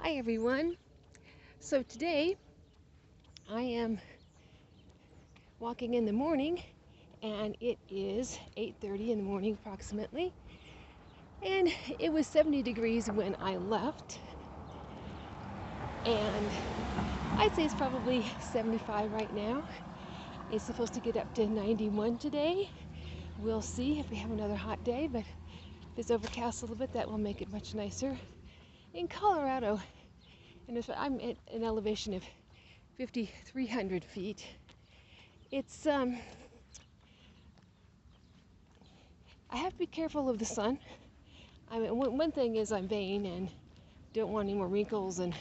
Hi everyone. So today I am walking in the morning and it is 8:30 in the morning approximately. And it was 70 degrees when I left. And I'd say it's probably 75 right now. It's supposed to get up to 91 today. We'll see if we have another hot day, but if it's overcast a little bit, that will make it much nicer. In Colorado, and if I'm at an elevation of 5,300 feet, it's I have to be careful of the sun. I mean, one thing is I'm vain and don't want any more wrinkles and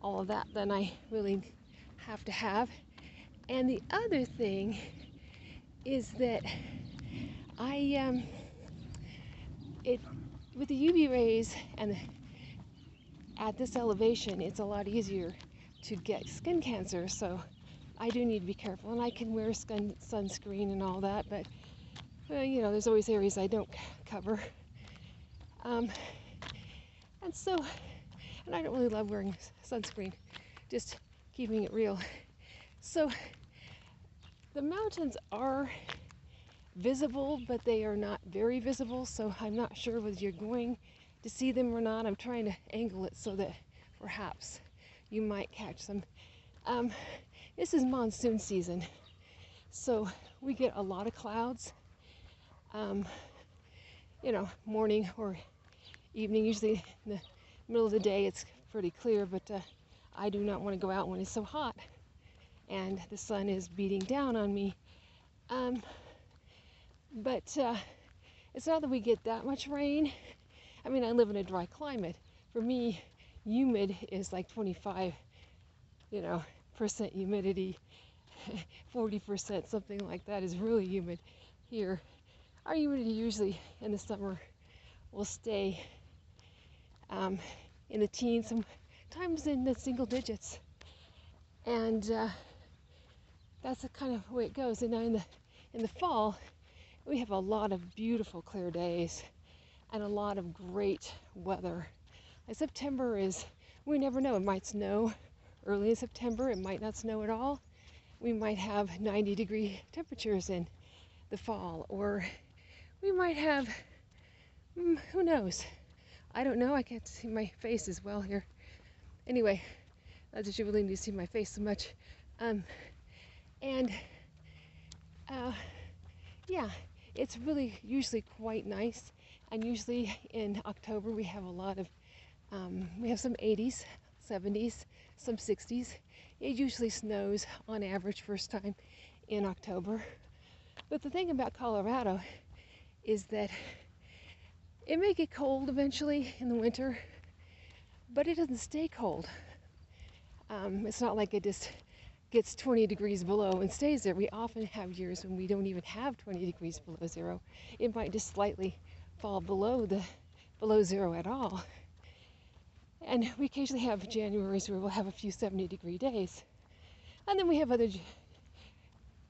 all of that than I really have to have. And the other thing is that I it with the UV rays and at this elevation, it's a lot easier to get skin cancer. So I do need to be careful, and I can wear sunscreen and all that, but there's always areas I don't cover. And so, and I don't really love wearing sunscreen, just keeping it real. So the mountains are visible, but they are not very visible, so I'm not sure whether you're going to see them or not. I'm trying to angle it so that perhaps you might catch them. This is monsoon season, so we get a lot of clouds, morning or evening. Usually in the middle of the day it's pretty clear, but I do not want to go out when it's so hot and the sun is beating down on me. But it's not that we get that much rain. I mean, I live in a dry climate. For me, humid is like 25, percent humidity, 40%, something like that is really humid here. Our humidity usually in the summer will stay in the teens, sometimes in the single digits. And that's the kind of way it goes. And now in the fall, we have a lot of beautiful clear days and a lot of great weather. Like September is, we never know, it might snow early in September, it might not snow at all. We might have 90-degree temperatures in the fall, or we might have, who knows? I don't know, I can't see my face as well here. Anyway, not that you really need to see my face so much. Yeah, it's really usually quite nice. And usually in October we have a lot of, we have some 80s, 70s, some 60s. It usually snows on average first time in October. But the thing about Colorado is that it may get cold eventually in the winter, but it doesn't stay cold. It's not like it just gets 20 degrees below and stays there. We often have years when we don't even have 20 degrees below zero. It might just slightly fall below zero at all. And we occasionally have Januaries where we'll have a few 70-degree days. And then we have other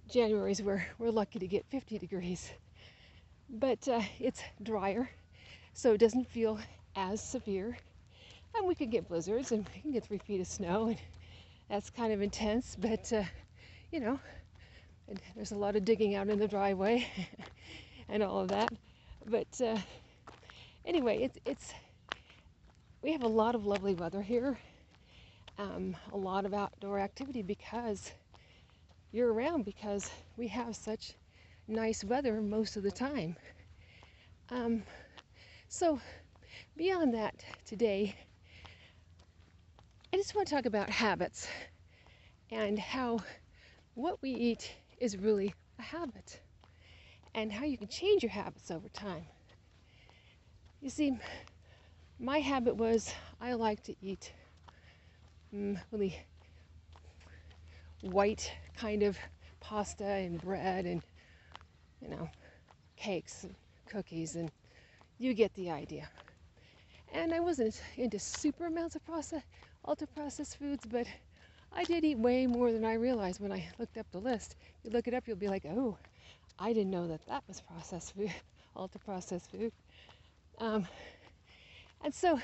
Januaries where we're lucky to get 50 degrees. But it's drier, so it doesn't feel as severe. And we can get blizzards and we can get 3 feet of snow, and that's kind of intense, but there's a lot of digging out in the driveway and all of that. But anyway, we have a lot of lovely weather here, a lot of outdoor activity because year round, because we have such nice weather most of the time. So beyond that today, I just want to talk about habits and how what we eat is really a habit and how you can change your habits over time. You see, my habit was I like to eat really white kind of pasta and bread and cakes and cookies, and you get the idea. And I wasn't into super amounts of ultra processed foods, but I did eat way more than I realized when I looked up the list. You look it up, you'll be like, oh, I didn't know that was processed food, ultra processed food. And so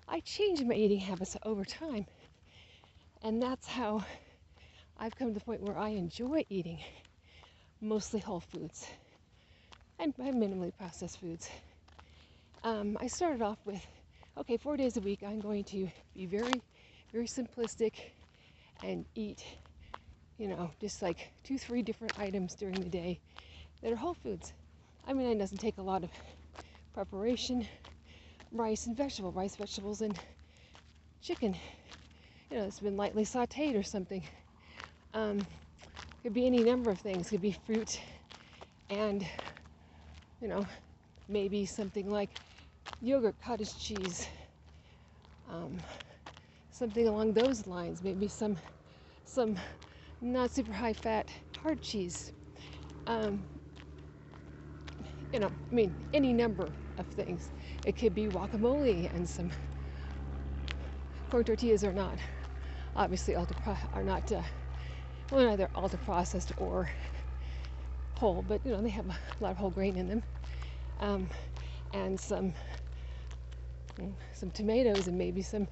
I changed my eating habits over time. And that's how I've come to the point where I enjoy eating mostly whole foods and minimally processed foods. I started off with, okay, 4 days a week, I'm going to be very, very simplistic and eat, just like 2, 3 different items during the day that are whole foods. I mean, it doesn't take a lot of preparation. Rice, vegetables, and chicken. It's been lightly sauteed or something. Could be any number of things. Could be fruit and, maybe something like yogurt, cottage cheese, something along those lines. Maybe some not super high fat hard cheese. Any number of things. It could be guacamole and some corn tortillas are not obviously either ultra processed or whole, but they have a lot of whole grain in them, and some tomatoes and maybe some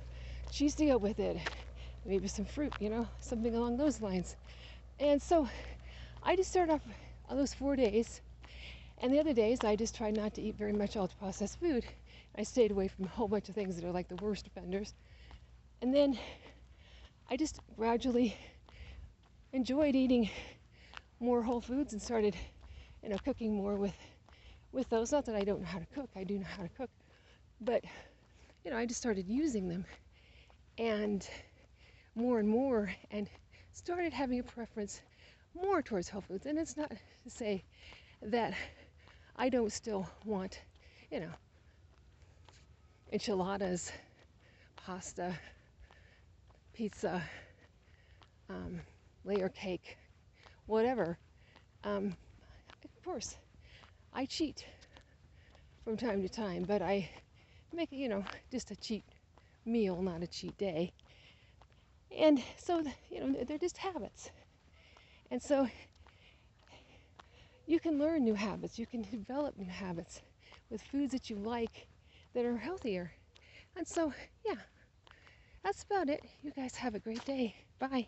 cheese to go with it, maybe some fruit, something along those lines. And so I just started off on those 4 days, and the other days I just tried not to eat very much ultra processed food. I stayed away from a whole bunch of things that are like the worst offenders. And then I just gradually enjoyed eating more whole foods and started, cooking more with those. Not that I don't know how to cook, I do know how to cook, but I just started using them and more, and started having a preference more towards whole foods. And it's not to say that I don't still want, enchiladas, pasta, pizza, layer cake, whatever. Of course, I cheat from time to time, but I make it, just a cheat meal, not a cheat day. And so, they're just habits. And so you can learn new habits, you can develop new habits with foods that you like that are healthier. And so, yeah, that's about it. You guys have a great day. Bye.